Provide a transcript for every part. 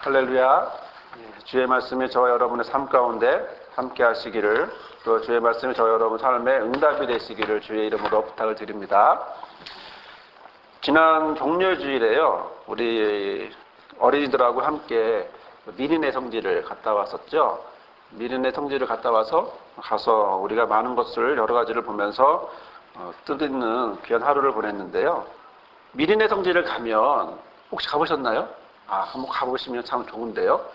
할렐루야. 주의 말씀이 저와 여러분의 삶 가운데 함께 하시기를, 또 주의 말씀이 저와 여러분 삶의 응답이 되시기를 주의 이름으로 부탁을 드립니다. 지난 종려주일에요, 우리 어린이들하고 함께 미린의 성지를 갔다 왔었죠. 미린의 성지를 갔다 가서 우리가 많은 것을, 여러 가지를 보면서 뜻있는 귀한 하루를 보냈는데요. 미린의 성지를 가면, 혹시 가보셨나요? 한번 가보시면 참 좋은데요.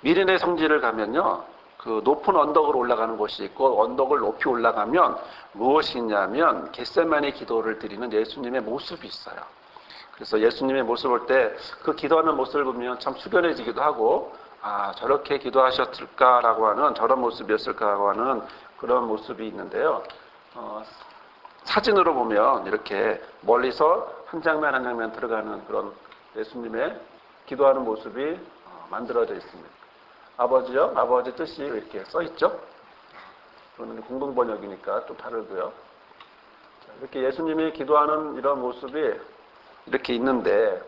미린의 성지를 가면요, 그 높은 언덕으로 올라가는 곳이 있고, 언덕을 높이 올라가면 무엇이 있냐면 겟세마네 기도를 드리는 예수님의 모습이 있어요. 그래서 예수님의 모습을 볼 때 그 기도하는 모습을 보면 참 숙연해지기도 하고, 저렇게 기도하셨을까라고 하는, 저런 모습이었을까라고 하는 그런 모습이 있는데요. 사진으로 보면 이렇게 멀리서 한 장면 한 장면 들어가는 그런 예수님의 기도하는 모습이 만들어져 있습니다. 아버지요? 아버지 뜻이 이렇게 써 있죠? 저는 공동 번역이니까 또 다르고요. 이렇게 예수님이 기도하는 이런 모습이 이렇게 있는데,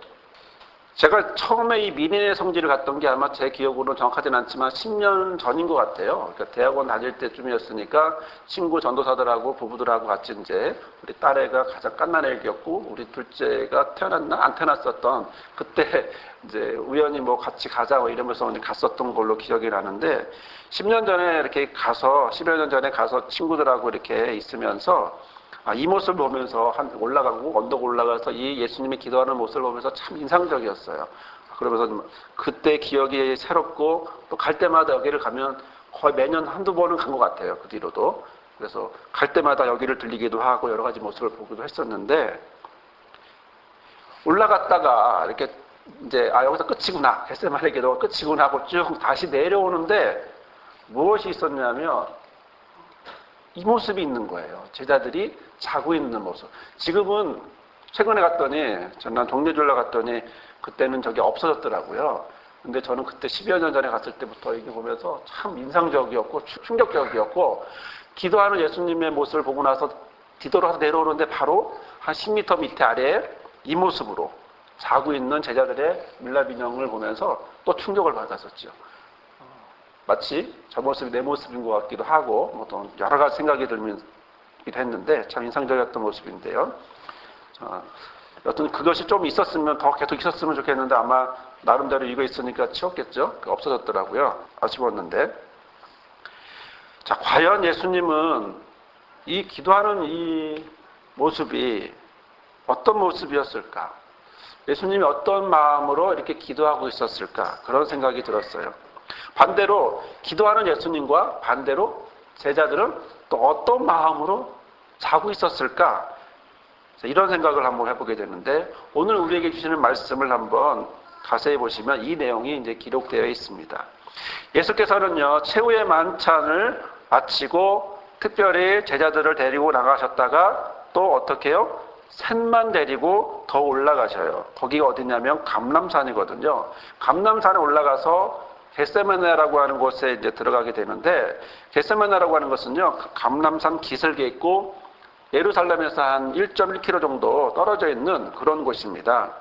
제가 처음에 이 미린의 성지를 갔던 게 아마 제 기억으로는 정확하지는 않지만 10년 전인 것 같아요. 그러니까 대학원 다닐 때쯤이었으니까 친구 전도사들하고 부부들하고 같이 이제 우리 딸애가 가장 갓난애기였고 우리 둘째가 태어났나 안 태어났었던 그때 이제 우연히 뭐 같이 가자 이러면서 갔었던 걸로 기억이 나는데, 10년 전에 이렇게 가서 10여 년 전에 가서 친구들하고 이렇게 있으면서 이 모습을 보면서 올라가고 언덕 올라가서 이 예수님이 기도하는 모습을 보면서 참 인상적이었어요. 그러면서 그때 기억이 새롭고, 또 갈 때마다 여기를 가면 거의 매년 한두 번은 간 것 같아요. 그 뒤로도. 그래서 갈 때마다 여기를 들리기도 하고 여러 가지 모습을 보기도 했었는데, 올라갔다가 이렇게 이제 여기서 끝이구나, 겟세마네 기도가 끝이구나 하고 쭉 다시 내려오는데 무엇이 있었냐면 이 모습이 있는 거예요. 제자들이 자고 있는 모습. 지금은 최근에 갔더니, 전날 종려주일날 갔더니 그때는 저게 없어졌더라고요. 근데 저는 그때 10여 년 전에 갔을 때부터 이게 보면서 참 인상적이었고 충격적이었고, 기도하는 예수님의 모습을 보고 나서 뒤돌아서 내려오는데 바로 한 10m 밑에 아래에 이 모습으로 자고 있는 제자들의 밀랍 인형을 보면서 또 충격을 받았었죠. 마치 저 모습이 내 모습인 것 같기도 하고, 뭐 여러 가지 생각이 들기도 했는데 참 인상적이었던 모습인데요. 여튼 그것이 좀 있었으면, 더 계속 있었으면 좋겠는데 아마 나름대로 이거 있으니까 치웠겠죠. 없어졌더라고요. 아쉬웠는데. 자, 과연 예수님은 이 기도하는 이 모습이 어떤 모습이었을까? 예수님이 어떤 마음으로 이렇게 기도하고 있었을까? 그런 생각이 들었어요. 반대로 기도하는 예수님과 반대로 제자들은 또 어떤 마음으로 자고 있었을까? 이런 생각을 한번 해보게 되는데, 오늘 우리에게 주시는 말씀을 한번 자세히 보시면 이 내용이 이제 기록되어 있습니다. 예수께서는요, 최후의 만찬을 마치고 특별히 제자들을 데리고 나가셨다가 또 어떻게 해요? 셋만 데리고 더 올라가셔요. 거기가 어디냐면 감람산이거든요. 감람산에 올라가서 겟세마네라고 하는 곳에 이제 들어가게 되는데, 겟세마네라고 하는 것은요, 감람산 기슭에 있고 예루살렘에서 한 1.1km 정도 떨어져 있는 그런 곳입니다.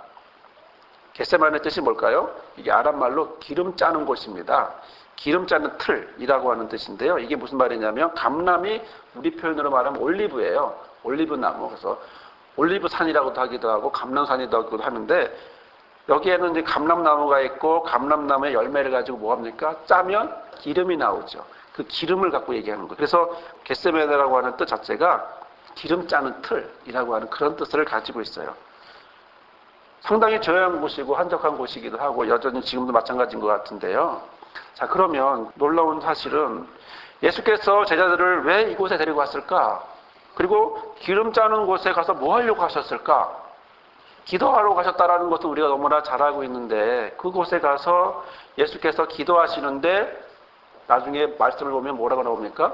겟세마네 뜻이 뭘까요? 이게 아랍말로 기름 짜는 곳입니다. 기름 짜는 틀이라고 하는 뜻인데요. 이게 무슨 말이냐면, 감람이 우리 표현으로 말하면 올리브예요. 올리브 나무. 그래서 올리브 산이라고도 하기도 하고 감람산이라고도 하는데, 여기에는 이제 감람나무가 있고, 감람나무의 열매를 가지고 뭐 합니까? 짜면 기름이 나오죠. 그 기름을 갖고 얘기하는 거예요. 그래서 겟세마네라고 하는 뜻 자체가 기름 짜는 틀이라고 하는 그런 뜻을 가지고 있어요. 상당히 조용한 곳이고 한적한 곳이기도 하고, 여전히 지금도 마찬가지인 것 같은데요. 자, 그러면 놀라운 사실은 예수께서 제자들을 왜 이곳에 데리고 왔을까? 그리고 기름 짜는 곳에 가서 뭐 하려고 하셨을까? 기도하러 가셨다라는 것도 우리가 너무나 잘 알고 있는데, 그곳에 가서 예수께서 기도하시는데 나중에 말씀을 보면 뭐라고 나옵니까?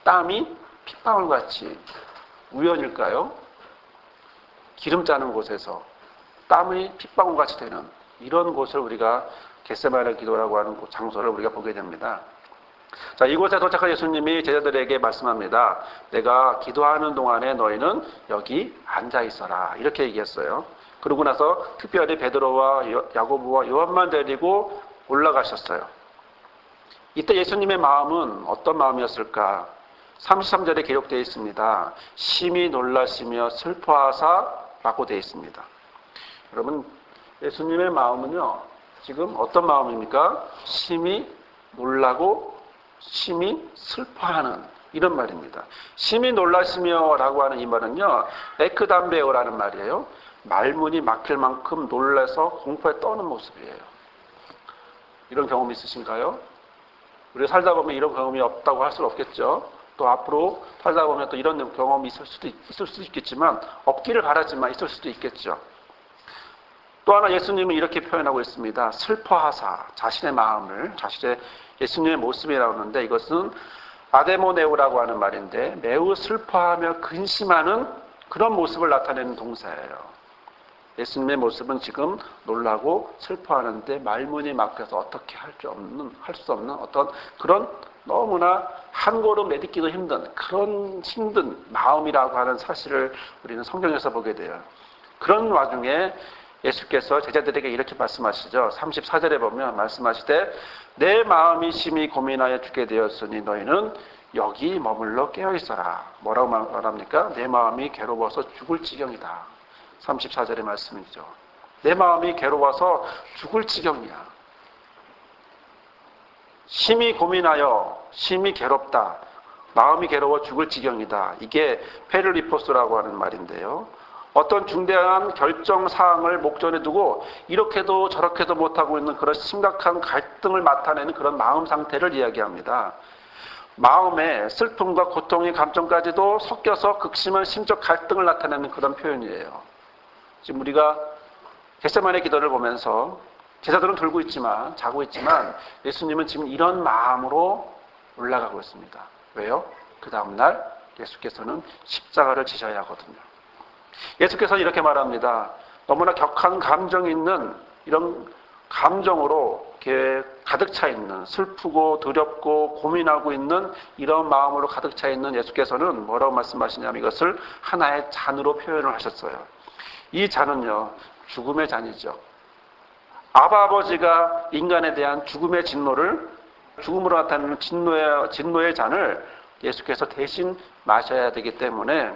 땀이 핏방울같이. 우연일까요? 기름 짜는 곳에서 땀이 핏방울같이 되는 이런 곳을 우리가 겟세마네 기도라고 하는 장소를 우리가 보게 됩니다. 자, 이곳에 도착한 예수님이 제자들에게 말씀합니다. 내가 기도하는 동안에 너희는 여기 앉아 있어라. 이렇게 얘기했어요. 그러고 나서 특별히 베드로와 야고보와 요한만 데리고 올라가셨어요. 이때 예수님의 마음은 어떤 마음이었을까? 33절에 기록되어 있습니다. 심히 놀라시며 슬퍼하사라고 되어 있습니다. 여러분, 예수님의 마음은요, 지금 어떤 마음입니까? 심히 놀라고 심히 슬퍼하는 이런 말입니다. 심히 놀라시며라고 하는 이 말은요, 에크담베오라는 말이에요. 말문이 막힐 만큼 놀라서 공포에 떠는 모습이에요. 이런 경험 있으신가요? 우리가 살다 보면 이런 경험이 없다고 할 수는 없겠죠. 또 앞으로 살다 보면 또 이런 경험이 있을 수도 있겠지만, 없기를 바라지만 있을 수도 있겠죠. 또 하나 예수님은 이렇게 표현하고 있습니다. 슬퍼하사, 자신의 마음을, 자신의 예수님의 모습이라고 하는데, 이것은 아데모네오라고 하는 말인데, 매우 슬퍼하며 근심하는 그런 모습을 나타내는 동사예요. 예수님의 모습은 지금 놀라고 슬퍼하는데 말문이 막혀서 어떻게 할 수 없는 어떤 그런 너무나 한 걸음 내딛기도 힘든 그런 힘든 마음이라고 하는 사실을 우리는 성경에서 보게 돼요. 그런 와중에 예수께서 제자들에게 이렇게 말씀하시죠. 34절에 보면 말씀하시되 내 마음이 심히 고민하여 죽게 되었으니 너희는 여기 머물러 깨어있어라. 뭐라고 말합니까? 내 마음이 괴로워서 죽을 지경이다. 34절의 말씀이죠. 내 마음이 괴로워서 죽을 지경이야. 심히 고민하여 심히 괴롭다. 마음이 괴로워 죽을 지경이다. 이게 페를리포스라고 하는 말인데요. 어떤 중대한 결정사항을 목전에 두고 이렇게도 저렇게도 못하고 있는 그런 심각한 갈등을 나타내는 그런 마음 상태를 이야기합니다. 마음에 슬픔과 고통의 감정까지도 섞여서 극심한 심적 갈등을 나타내는 그런 표현이에요. 지금 우리가 겟세마네 기도를 보면서 제자들은 자고 있지만 예수님은 지금 이런 마음으로 올라가고 있습니다. 왜요? 그 다음날 예수께서는 십자가를 지셔야 하거든요. 예수께서는 이렇게 말합니다. 너무나 격한 감정이 있는 이런 감정으로 이렇게 가득 차 있는 슬프고 두렵고 고민하고 있는 이런 마음으로 가득 차 있는 예수께서는 뭐라고 말씀하시냐면 이것을 하나의 잔으로 표현을 하셨어요. 이 잔은요, 죽음의 잔이죠. 아버지가 인간에 대한 죽음의 진노를, 죽음으로 나타나는 진노의 잔을 예수께서 대신 마셔야 되기 때문에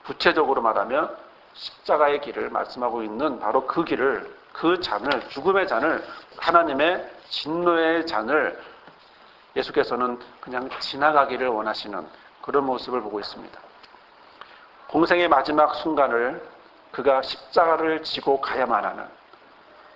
구체적으로 말하면 십자가의 길을 말씀하고 있는 바로 그 길을, 그 잔을, 죽음의 잔을, 하나님의 진노의 잔을 예수께서는 그냥 지나가기를 원하시는 그런 모습을 보고 있습니다. 공생의 마지막 순간을 그가 십자가를 지고 가야만 하는,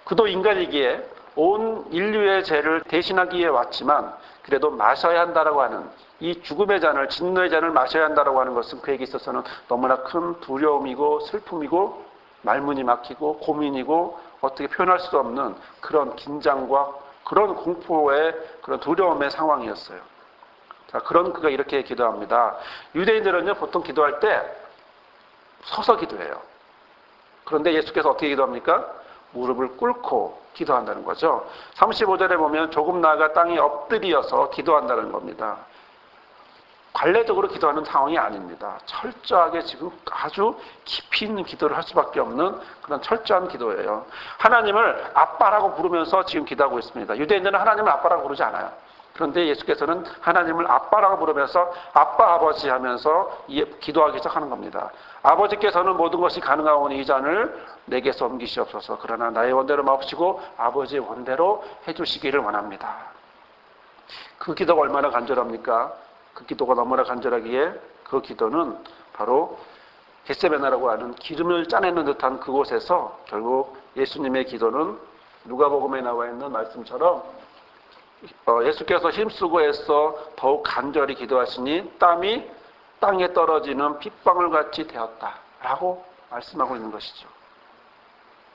그도 인간이기에 온 인류의 죄를 대신하기 위해 왔지만 그래도 마셔야 한다라고 하는 이 죽음의 잔을, 진노의 잔을 마셔야 한다라고 하는 것은 그에게 있어서는 너무나 큰 두려움이고 슬픔이고 말문이 막히고 고민이고 어떻게 표현할 수 없는 그런 긴장과 그런 공포의 그런 두려움의 상황이었어요. 자, 그런 그가 이렇게 기도합니다. 유대인들은요, 보통 기도할 때 서서 기도해요. 그런데 예수께서 어떻게 기도합니까? 무릎을 꿇고 기도한다는 거죠. 35절에 보면 조금 나아가 땅에 엎드려서 기도한다는 겁니다. 관례적으로 기도하는 상황이 아닙니다. 철저하게 지금 아주 깊이 있는 기도를 할 수밖에 없는 그런 철저한 기도예요. 하나님을 아빠라고 부르면서 지금 기도하고 있습니다. 유대인들은 하나님을 아빠라고 부르지 않아요. 그런데 예수께서는 하나님을 아빠라고 부르면서 아빠 아버지 하면서 기도하기 시작하는 겁니다. 아버지께서는 모든 것이 가능하오니 이 잔을 내게서 옮기시옵소서. 그러나 나의 원대로 마옵시고 아버지의 원대로 해주시기를 원합니다. 그 기도가 얼마나 간절합니까? 그 기도가 너무나 간절하기에 그 기도는 바로 겟세마네라고 하는 기름을 짜내는 듯한 그곳에서 결국 예수님의 기도는 누가복음에 나와 있는 말씀처럼 예수께서 힘쓰고 애써 더욱 간절히 기도하시니 땀이 땅에 떨어지는 핏방울 같이 되었다라고 말씀하고 있는 것이죠.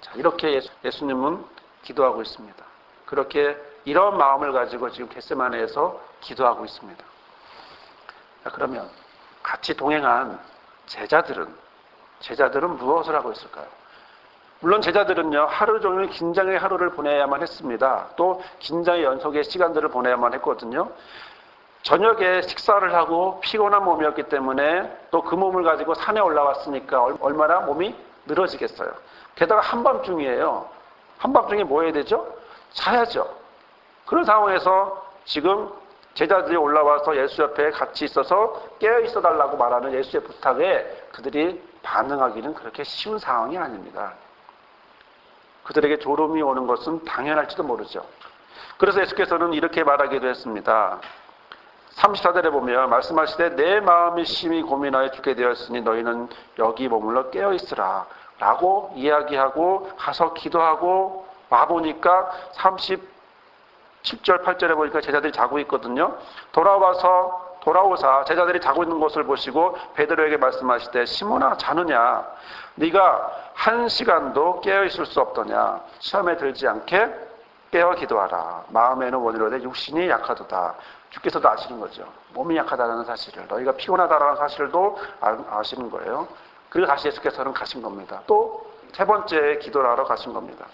자, 이렇게 예수님은 기도하고 있습니다. 그렇게 이런 마음을 가지고 지금 겟세마네에서 기도하고 있습니다. 자, 그러면 같이 동행한 제자들은 무엇을 하고 있을까요? 물론 제자들은요, 하루 종일 긴장의 하루를 보내야만 했습니다. 또 긴장의 연속의 시간들을 보내야만 했거든요. 저녁에 식사를 하고 피곤한 몸이었기 때문에 또 그 몸을 가지고 산에 올라왔으니까 얼마나 몸이 늘어지겠어요. 게다가 한밤중이에요. 한밤중에 뭐 해야 되죠? 자야죠. 그런 상황에서 지금 제자들이 올라와서 예수 옆에 같이 있어서 깨어 있어 달라고 말하는 예수의 부탁에 그들이 반응하기는 그렇게 쉬운 상황이 아닙니다. 그들에게 졸음이 오는 것은 당연할지도 모르죠. 그래서 예수께서는 이렇게 말하기도 했습니다. 34절에 보면 말씀하시되 내 마음이 심히 고민하여 죽게 되었으니 너희는 여기 머물러 깨어 있으라 라고 이야기하고 가서 기도하고 와보니까 37절 8절에 보니까 제자들이 자고 있거든요. 돌아오사 제자들이 자고 있는 것을 보시고 베드로에게 말씀하시되 시몬아 자느냐 네가 1시간도 깨어 있을 수 없더냐 시험에 들지 않게 깨어 기도하라. 마음에는 원이로되 육신이 약하도다. 주께서도 아시는 거죠. 몸이 약하다는 사실을, 너희가 피곤하다는 사실도 아시는 거예요. 그리고 다시 예수께서는 가신 겁니다. 또 세 번째 기도를 하러 가신 겁니다.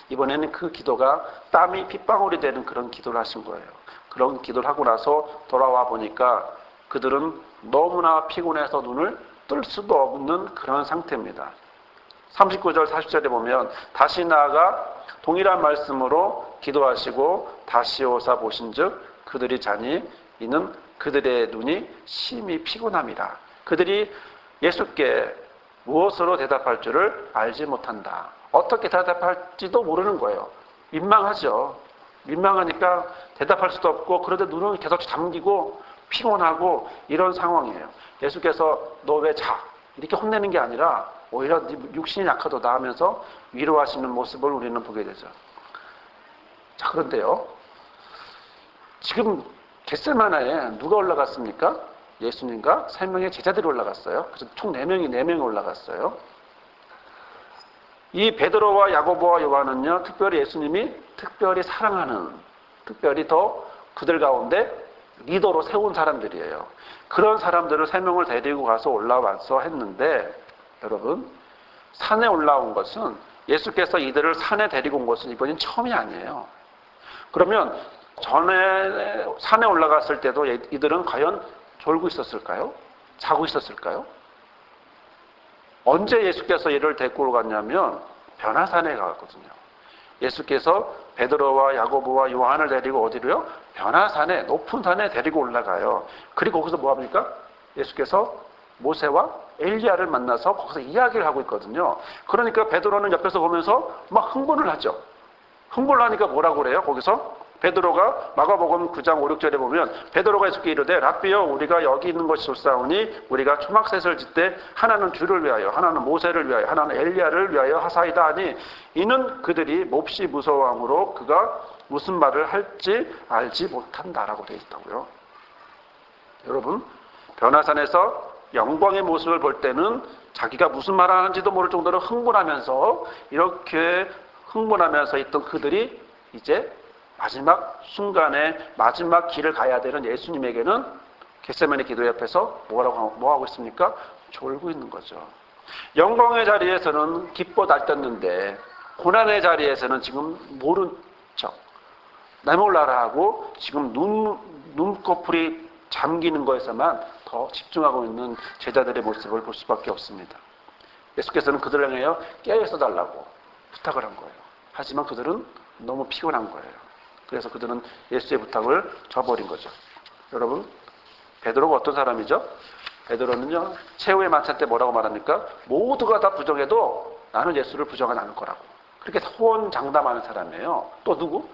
이번에는 그 기도가 땀이 핏방울이 되는 그런 기도를 하신 거예요. 그런 기도를 하고 나서 돌아와 보니까 그들은 너무나 피곤해서 눈을 뜰 수도 없는 그런 상태입니다. 39절 40절에 보면 다시 나아가 동일한 말씀으로 기도하시고 다시 오사 보신즉 그들이 자니 이는 그들의 눈이 심히 피곤함이라. 그들이 예수께 무엇으로 대답할 줄을 알지 못한다. 어떻게 대답할지도 모르는 거예요. 민망하죠. 민망하니까 대답할 수도 없고 그런데 눈은 계속 잠기고 피곤하고 이런 상황이에요. 예수께서 너 왜 자? 이렇게 혼내는 게 아니라 오히려 네 육신이 약하도다 하면서 위로하시는 모습을 우리는 보게 되죠. 자, 그런데요. 지금 겟세마네에 누가 올라갔습니까? 예수님과 3명의 제자들이 올라갔어요. 그래서 총 4명이 올라갔어요. 이 베드로와 야고보와 요한은요, 특별히 예수님이 특별히 사랑하는, 특별히 더 그들 가운데 리더로 세운 사람들이에요. 그런 사람들을 3명을 데리고 가서 올라와서 했는데, 여러분, 산에 올라온 것은 예수께서 이들을 산에 데리고 온 것은 이번이 처음이 아니에요. 그러면 전에 산에 올라갔을 때도 이들은 과연 졸고 있었을까요? 자고 있었을까요? 언제 예수께서 이를 데리고 갔냐면 변화산에 갔거든요. 예수께서 베드로와 야고보와 요한을 데리고 어디로요? 변화산에, 높은 산에 데리고 올라가요. 그리고 거기서 뭐 합니까? 예수께서 모세와 엘리야를 만나서 거기서 이야기를 하고 있거든요. 그러니까 베드로는 옆에서 보면서 막 흥분을 하죠. 흥분을 하니까 뭐라고 그래요? 거기서 베드로가 마가복음 9장 5, 6절에 보면 베드로가 예수께 이르되 랍비여 우리가 여기 있는 것이 좋사오니 우리가 초막셋을 짓되 하나는 주를 위하여 하나는 모세를 위하여 하나는 엘리야를 위하여 하사이다 하니 이는 그들이 몹시 무서워함으로 그가 무슨 말을 할지 알지 못한다라고 되어 있다고요. 여러분, 변화산에서 영광의 모습을 볼 때는 자기가 무슨 말을 하는지도 모를 정도로 흥분하면서 이렇게 흥분하면서 있던 그들이 이제 마지막 순간에 마지막 길을 가야 되는 예수님에게는 겟세마네 기도 옆에서 뭐 하고 있습니까? 졸고 있는 거죠. 영광의 자리에서는 기뻐 달떴는데 고난의 자리에서는 지금 모른 척 나 몰라라 하고 지금 눈꺼풀이 잠기는 것에서만 더 집중하고 있는 제자들의 모습을 볼 수밖에 없습니다. 예수께서는 그들을 향하여 깨어있어 달라고 부탁을 한 거예요. 하지만 그들은 너무 피곤한 거예요. 그래서 그들은 예수의 부탁을 저버린 거죠. 여러분, 베드로가 어떤 사람이죠? 베드로는요, 최후의 만찬 때 뭐라고 말합니까? 모두가 다 부정해도 나는 예수를 부정하지 않을 거라고. 그렇게 호언장담하는 사람이에요. 또 누구?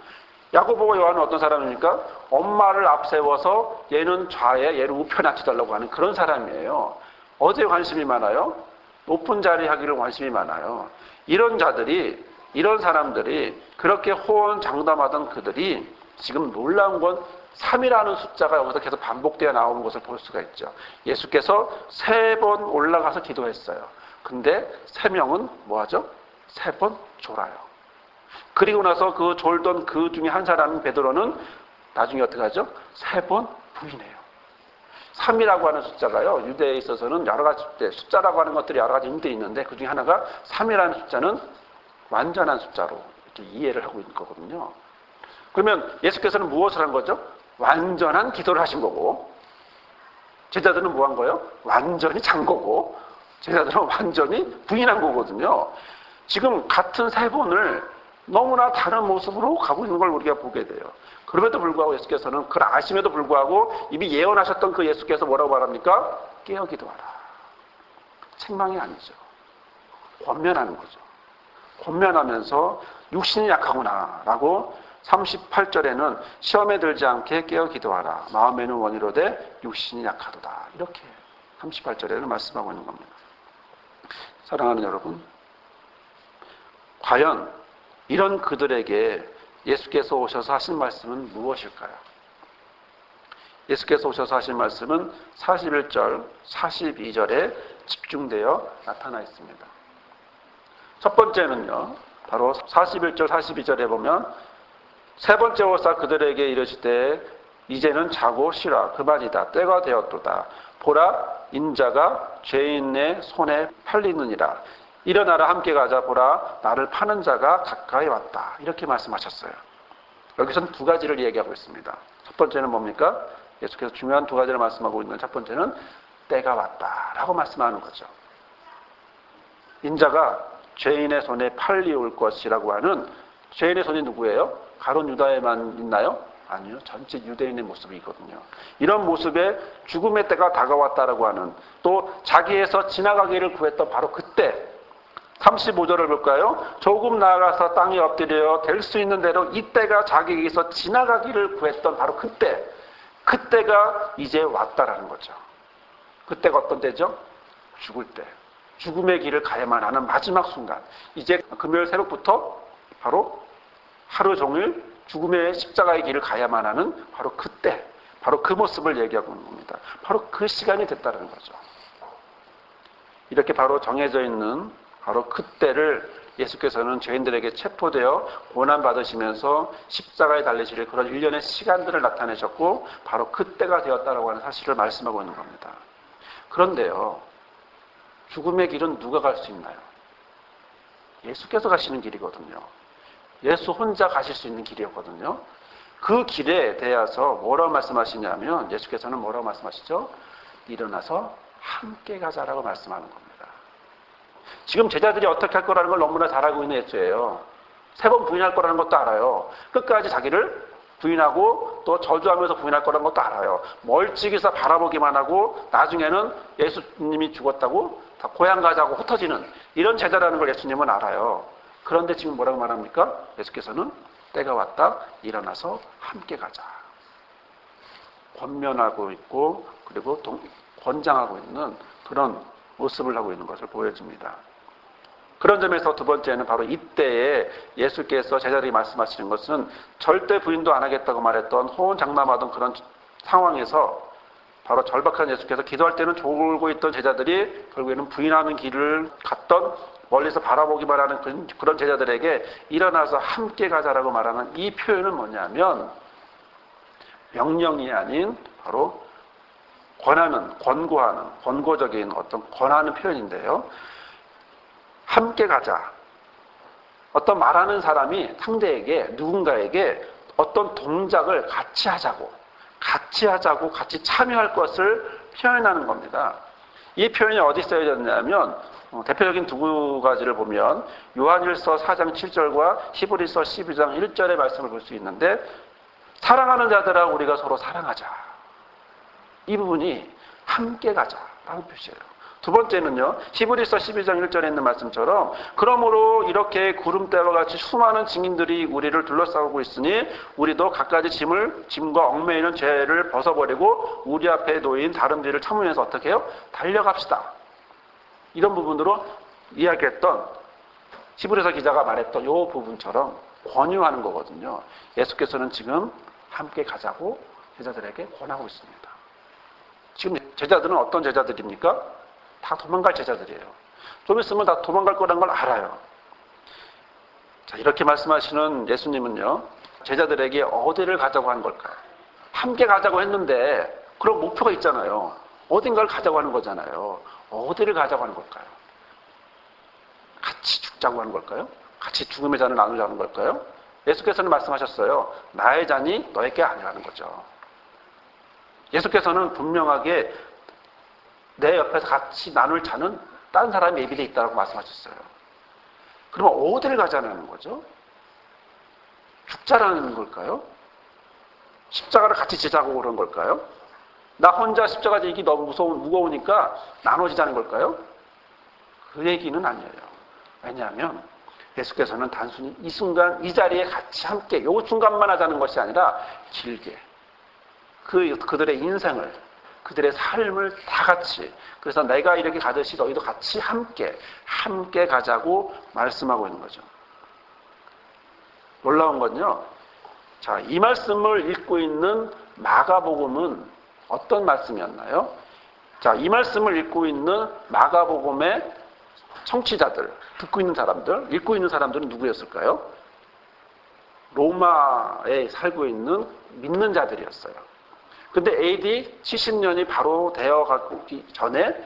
야고보와 요한은 어떤 사람입니까? 엄마를 앞세워서 얘는 좌에 얘를 우편에 앉혀달라고 하는 그런 사람이에요. 어디에 관심이 많아요? 높은 자리 하기를 관심이 많아요. 이런 사람들이 그렇게 호언장담하던 그들이 지금 놀라운 건 3이라는 숫자가 여기서 계속 반복되어 나오는 것을 볼 수가 있죠. 예수께서 3번 올라가서 기도했어요. 근데 3명은 뭐하죠? 3번 졸아요. 그리고 나서 그 졸던 그 중에 한 사람인 베드로는 나중에 어떻게 하죠? 3번 부인해요. 3이라고 하는 숫자가요, 유대에 있어서는 여러 가지 숫자라고 하는 것들이 여러 가지 의미들이 있는데 그 중에 하나가 3이라는 숫자는 완전한 숫자로 이렇게 이해를 하고 있는 거거든요. 그러면 예수께서는 무엇을 한 거죠? 완전한 기도를 하신 거고, 제자들은 뭐 한 거예요? 완전히 잔 거고, 제자들은 완전히 부인한 거거든요. 지금 같은 3번을 너무나 다른 모습으로 가고 있는 걸 우리가 보게 돼요. 그럼에도 불구하고 예수께서는 그걸 아심에도 불구하고 이미 예언하셨던 그 예수께서 뭐라고 말합니까? 깨어 기도하라. 책망이 아니죠. 권면하는 거죠. 권면하면서 육신이 약하구나 라고 38절에는 시험에 들지 않게 깨어 기도하라. 마음에는 원이로되 육신이 약하도다. 이렇게 38절에는 말씀하고 있는 겁니다. 사랑하는 여러분, 과연 이런 그들에게 예수께서 오셔서 하신 말씀은 무엇일까요? 예수께서 오셔서 하신 말씀은 41절, 42절에 집중되어 나타나 있습니다. 첫 번째는요, 바로 41절, 42절에 보면 세 번째 오사 그들에게 이르시되 이제는 자고 쉬라. 그만이다. 때가 되었도다. 보라, 인자가 죄인의 손에 팔리느니라. 일어나라, 함께 가자. 보라, 나를 파는 자가 가까이 왔다. 이렇게 말씀하셨어요. 여기서는 두 가지를 얘기하고 있습니다. 첫 번째는 뭡니까? 예수께서 중요한 두 가지를 말씀하고 있는 첫 번째는 때가 왔다라고 말씀하는 거죠. 인자가 죄인의 손에 팔리올 것이라고 하는, 죄인의 손이 누구예요? 가룟 유다에만 있나요? 아니요. 전체 유대인의 모습이거든요. 이런 모습에 죽음의 때가 다가왔다라고 하는, 또 자기에서 지나가기를 구했던 바로 그때, 35절을 볼까요? 조금 나아가서 땅에 엎드려 될 수 있는 대로 이때가 자기에게서 지나가기를 구했던 바로 그때, 그때가 이제 왔다라는 거죠. 그때가 어떤 때죠? 죽을 때. 죽음의 길을 가야만 하는 마지막 순간. 이제 금요일 새벽부터 바로 하루 종일 죽음의 십자가의 길을 가야만 하는 바로 그때, 바로 그 모습을 얘기하고 있는 겁니다. 바로 그 시간이 됐다는 거죠. 이렇게 바로 정해져 있는 바로 그때를 예수께서는 죄인들에게 체포되어 고난받으시면서 십자가에 달리실 그런 일련의 시간들을 나타내셨고, 바로 그때가 되었다라고 하는 사실을 말씀하고 있는 겁니다. 그런데요, 죽음의 길은 누가 갈 수 있나요? 예수께서 가시는 길이거든요. 예수 혼자 가실 수 있는 길이었거든요. 그 길에 대해서 뭐라고 말씀하시냐면, 예수께서는 뭐라고 말씀하시죠? 일어나서 함께 가자라고 말씀하는 겁니다. 지금 제자들이 어떻게 할 거라는 걸 너무나 잘 알고 있는 예수예요. 3번 부인할 거라는 것도 알아요. 끝까지 자기를 부인하고 또 저주하면서 부인할 거라는 것도 알아요. 멀찍이서 바라보기만 하고 나중에는 예수님이 죽었다고 다 고향 가자고 흩어지는 이런 제자라는 걸 예수님은 알아요. 그런데 지금 뭐라고 말합니까? 예수께서는 때가 왔다. 일어나서 함께 가자. 권면하고 있고, 그리고 권장하고 있는 그런 모습을 하고 있는 것을 보여줍니다. 그런 점에서 두 번째는 바로 이때에 예수께서 제자들이 말씀하시는 것은 절대 부인도 안 하겠다고 말했던 호언장담하던 그런 상황에서 바로 절박한 예수께서 기도할 때는 졸고 있던 제자들이 결국에는 부인하는 길을 갔던, 멀리서 바라보기만 하는 그런 제자들에게 일어나서 함께 가자라고 말하는 이 표현은 뭐냐면, 명령이 아닌 바로 권하는, 권고하는, 권고적인 어떤 권하는 표현인데요. 함께 가자. 어떤 말하는 사람이 상대에게, 누군가에게 어떤 동작을 같이 하자고, 같이 참여할 것을 표현하는 겁니다. 이 표현이 어디 쓰여졌냐면, 대표적인 두 가지를 보면 요한일서 4장 7절과 히브리서 12장 1절의 말씀을 볼 수 있는데, 사랑하는 자들아 우리가 서로 사랑하자. 이 부분이 함께 가자라는 표시예요. 두 번째는요, 히브리서 12장 1절에 있는 말씀처럼 그러므로 이렇게 구름대와 같이 수많은 증인들이 우리를 둘러싸고 있으니 우리도 갖가지 짐과 얽매이는 죄를 벗어버리고 우리 앞에 놓인 다름질을 참으면서 어떻게 해요? 달려갑시다. 이런 부분으로 이야기했던 히브리서 기자가 말했던 이 부분처럼 권유하는 거거든요. 예수께서는 지금 함께 가자고 제자들에게 권하고 있습니다. 지금 제자들은 어떤 제자들입니까? 다 도망갈 제자들이에요. 좀 있으면 다 도망갈 거란 걸 알아요. 자, 이렇게 말씀하시는 예수님은요, 제자들에게 어디를 가자고 한 걸까요? 함께 가자고 했는데 그런 목표가 있잖아요. 어딘가를 가자고 하는 거잖아요. 어디를 가자고 하는 걸까요? 같이 죽자고 하는 걸까요? 같이 죽음의 잔을 나누자는 걸까요? 예수께서는 말씀하셨어요. 나의 잔이 너에게 아니라는 거죠. 예수께서는 분명하게 내 옆에서 같이 나눌 잔은 다른 사람이 예비되어 있다고 말씀하셨어요. 그러면 어디를 가자는 거죠? 죽자라는 걸까요? 십자가를 같이 지자고 그런 걸까요? 나 혼자 십자가 지기 너무 무거우니까 나눠지자는 걸까요? 그 얘기는 아니에요. 왜냐하면 예수께서는 단순히 이 순간 이 자리에 같이 함께 요 순간만 하자는 것이 아니라 길게 그들의 인생을 그들의 삶을 다 같이 그래서 내가 이렇게 가듯이 너희도 같이 함께 가자고 말씀하고 있는 거죠. 놀라운 건요. 자, 이 말씀을 읽고 있는 마가복음은 어떤 말씀이었나요? 자, 이 말씀을 읽고 있는 마가복음의 청취자들, 듣고 있는 사람들, 읽고 있는 사람들은 누구였을까요? 로마에 살고 있는 믿는 자들이었어요. 근데 AD 70년이 바로 되어가기 전에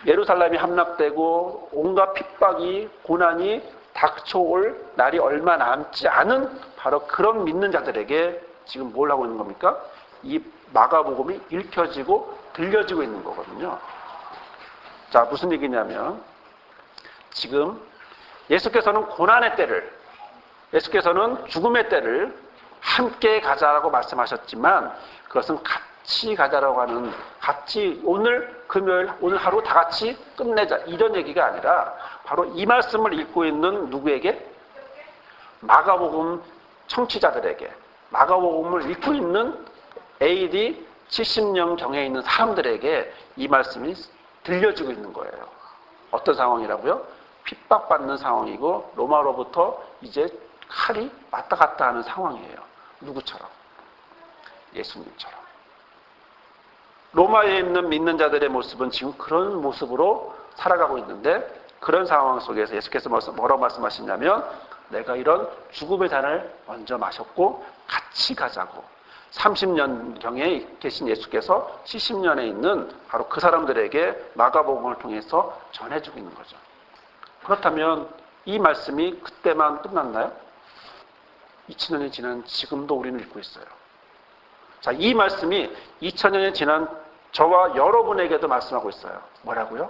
예루살렘이 함락되고 온갖 핍박이, 고난이 닥쳐올 날이 얼마 남지 않은 바로 그런 믿는 자들에게 지금 뭘 하고 있는 겁니까? 이 마가복음이 읽혀지고 들려지고 있는 거거든요. 자, 무슨 얘기냐면 지금 예수께서는 고난의 때를, 예수께서는 죽음의 때를 함께 가자라고 말씀하셨지만 그것은 같이 가자라고 하는, 같이 오늘 금요일 오늘 하루 다 같이 끝내자 이런 얘기가 아니라 바로 이 말씀을 읽고 있는 누구에게? 마가복음 청취자들에게, 마가복음을 읽고 있는 AD 70년경에 있는 사람들에게 이 말씀이 들려지고 있는 거예요. 어떤 상황이라고요? 핍박받는 상황이고 로마로부터 이제 칼이 왔다 갔다 하는 상황이에요. 누구처럼? 예수님처럼. 로마에 있는 믿는 자들의 모습은 지금 그런 모습으로 살아가고 있는데 그런 상황 속에서 예수께서 뭐라고 말씀하시냐면 내가 이런 죽음의 잔을 먼저 마셨고 같이 가자고 30년경에 계신 예수께서 70년에 있는 바로 그 사람들에게 마가복음을 통해서 전해주고 있는 거죠. 그렇다면 이 말씀이 그때만 끝났나요? 2000년이 지난 지금도 우리는 읽고 있어요. 자, 이 말씀이 2000년이 지난 저와 여러분에게도 말씀하고 있어요. 뭐라고요?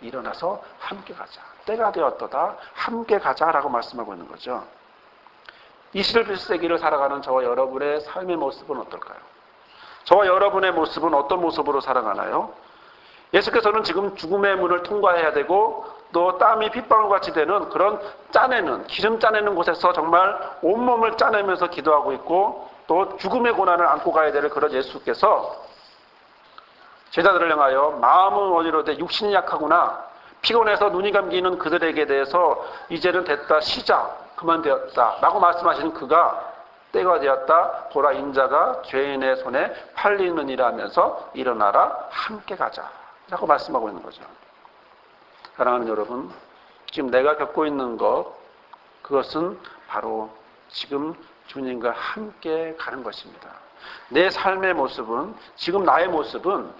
일어나서 함께 가자. 때가 되었도다. 함께 가자라고 말씀하고 있는 거죠. 21세기를 살아가는 저와 여러분의 삶의 모습은 어떨까요? 저와 여러분의 모습은 어떤 모습으로 살아가나요? 예수께서는 지금 죽음의 문을 통과해야 되고 또 땀이 핏방울같이 되는 그런 짜내는, 기름 짜내는 곳에서 정말 온몸을 짜내면서 기도하고 있고 또 죽음의 고난을 안고 가야 될 그런 예수께서 제자들을 향하여 마음은 어디로되 육신이 약하구나 피곤해서 눈이 감기는 그들에게 대해서 이제는 됐다 쉬자 그만 되었다 라고 말씀하시는 그가 때가 되었다 보라 인자가 죄인의 손에 팔리느니라 하면서 일어나라 함께 가자 라고 말씀하고 있는 거죠. 사랑하는 여러분, 지금 내가 겪고 있는 것 그것은 바로 지금 주님과 함께 가는 것입니다. 내 삶의 모습은 지금 나의 모습은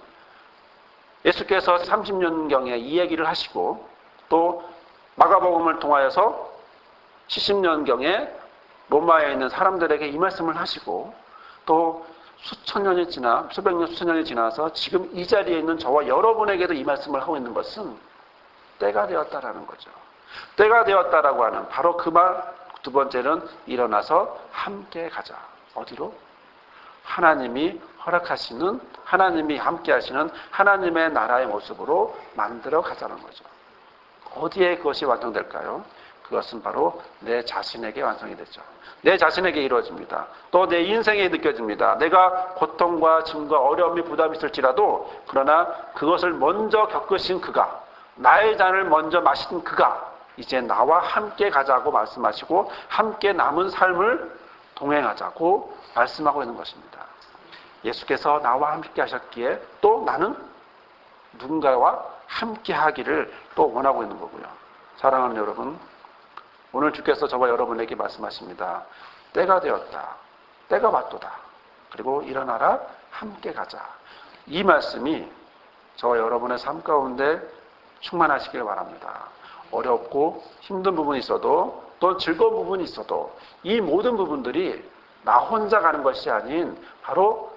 예수께서 30년경에 이 얘기를 하시고 또 마가복음을 통하여서 70년경에 로마에 있는 사람들에게 이 말씀을 하시고 또 수천 년이 지나 수백 년 수천 년이 지나서 지금 이 자리에 있는 저와 여러분에게도 이 말씀을 하고 있는 것은 때가 되었다라는 거죠. 때가 되었다라고 하는 바로 그 말 두 번째는 일어나서 함께 가자. 어디로? 하나님이 허락하시는 하나님이 함께 하시는 하나님의 나라의 모습으로 만들어 가자는 거죠. 어디에 그것이 완성될까요? 그것은 바로 내 자신에게 완성이 되죠. 내 자신에게 이루어집니다. 또 내 인생에 느껴집니다. 내가 고통과 짐과 어려움이 부담이 있을지라도 그러나 그것을 먼저 겪으신 그가 나의 잔을 먼저 마신 그가 이제 나와 함께 가자고 말씀하시고 함께 남은 삶을 동행하자고 말씀하고 있는 것입니다. 예수께서 나와 함께 하셨기에 또 나는 누군가와 함께 하기를 또 원하고 있는 거고요. 사랑하는 여러분, 오늘 주께서 저와 여러분에게 말씀하십니다. 때가 되었다. 때가 왔도다. 그리고 일어나라. 함께 가자. 이 말씀이 저와 여러분의 삶 가운데 충만하시길 바랍니다. 어렵고 힘든 부분이 있어도 또 즐거운 부분이 있어도 이 모든 부분들이 나 혼자 가는 것이 아닌 바로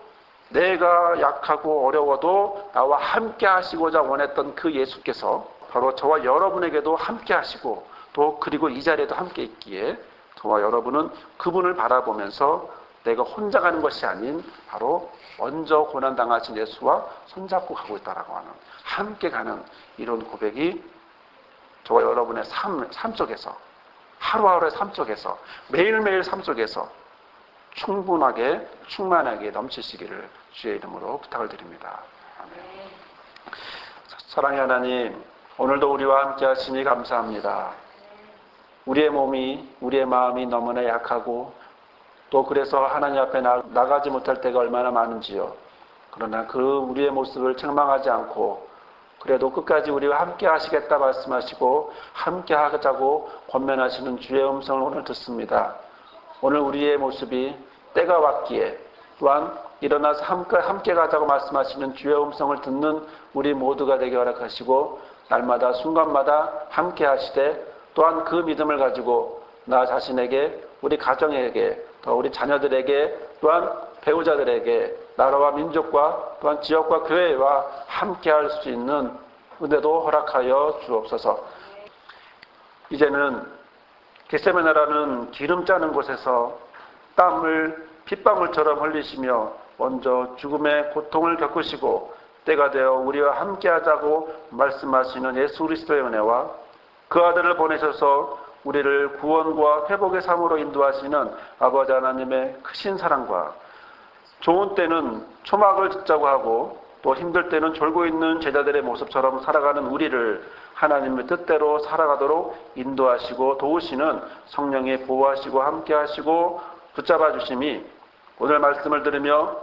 내가 약하고 어려워도 나와 함께 하시고자 원했던 그 예수께서 바로 저와 여러분에게도 함께 하시고 또 그리고 이 자리에도 함께 있기에 저와 여러분은 그분을 바라보면서 내가 혼자 가는 것이 아닌 바로 먼저 고난당하신 예수와 손잡고 가고 있다라고 하는, 함께 가는 이런 고백이 저와 여러분의 삶 속에서, 하루하루의 삶 속에서, 매일매일 삶 속에서 충분하게 충만하게 넘치시기를 주의 이름으로 부탁을 드립니다. 아멘. 사랑의 하나님, 오늘도 우리와 함께 하시니 감사합니다. 우리의 몸이, 우리의 마음이 너무나 약하고 또 그래서 하나님 앞에 나가지 못할 때가 얼마나 많은지요. 그러나 그 우리의 모습을 책망하지 않고 그래도 끝까지 우리와 함께 하시겠다 말씀하시고 함께 하자고 권면하시는 주의 음성을 오늘 듣습니다. 오늘 우리의 모습이 때가 왔기에 또한 일어나서 함께 가자고 말씀하시는 주의 음성을 듣는 우리 모두가 되게 허락하시고 날마다 순간마다 함께 하시되 또한 그 믿음을 가지고 나 자신에게, 우리 가정에게, 또 우리 자녀들에게, 또한 배우자들에게, 나라와 민족과 또한 지역과 교회와 함께 할 수 있는 은혜도 허락하여 주옵소서. 이제는 겟세마네라는 기름 짜는 곳에서 땀을 핏방울처럼 흘리시며 먼저 죽음의 고통을 겪으시고 때가 되어 우리와 함께 하자고 말씀하시는 예수 그리스도의 은혜와 그 아들을 보내셔서 우리를 구원과 회복의 삶으로 인도하시는 아버지 하나님의 크신 사랑과 좋은 때는 초막을 짓자고 하고 또 힘들 때는 졸고 있는 제자들의 모습처럼 살아가는 우리를 하나님의 뜻대로 살아가도록 인도하시고 도우시는 성령의 보호하시고 함께하시고 붙잡아 주심이 오늘 말씀을 들으며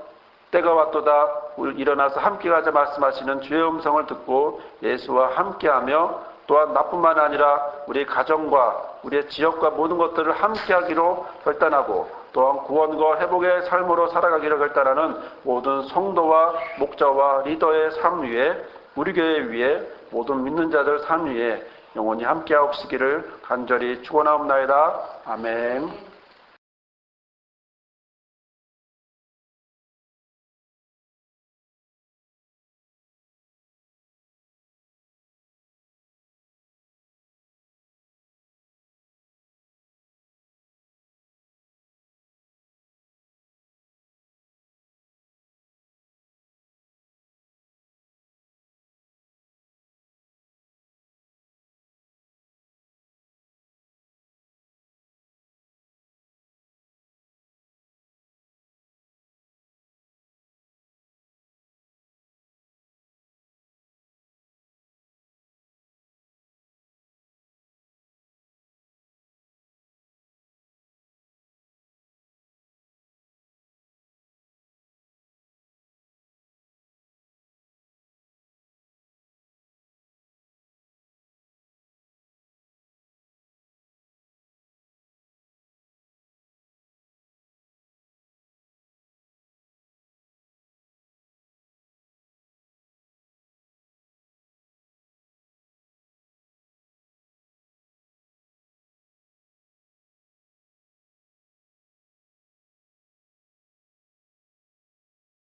때가 왔도다 일어나서 함께 가자 말씀하시는 주의 음성을 듣고 예수와 함께하며 또한 나뿐만 아니라 우리 가정과 우리의 지역과 모든 것들을 함께하기로 결단하고 또한 구원과 회복의 삶으로 살아가기로 결단하는 모든 성도와 목자와 리더의 삶 위에 우리 교회 위에 모든 믿는 자들 삶 위에 영원히 함께하옵시기를 간절히 축원하옵나이다. 아멘.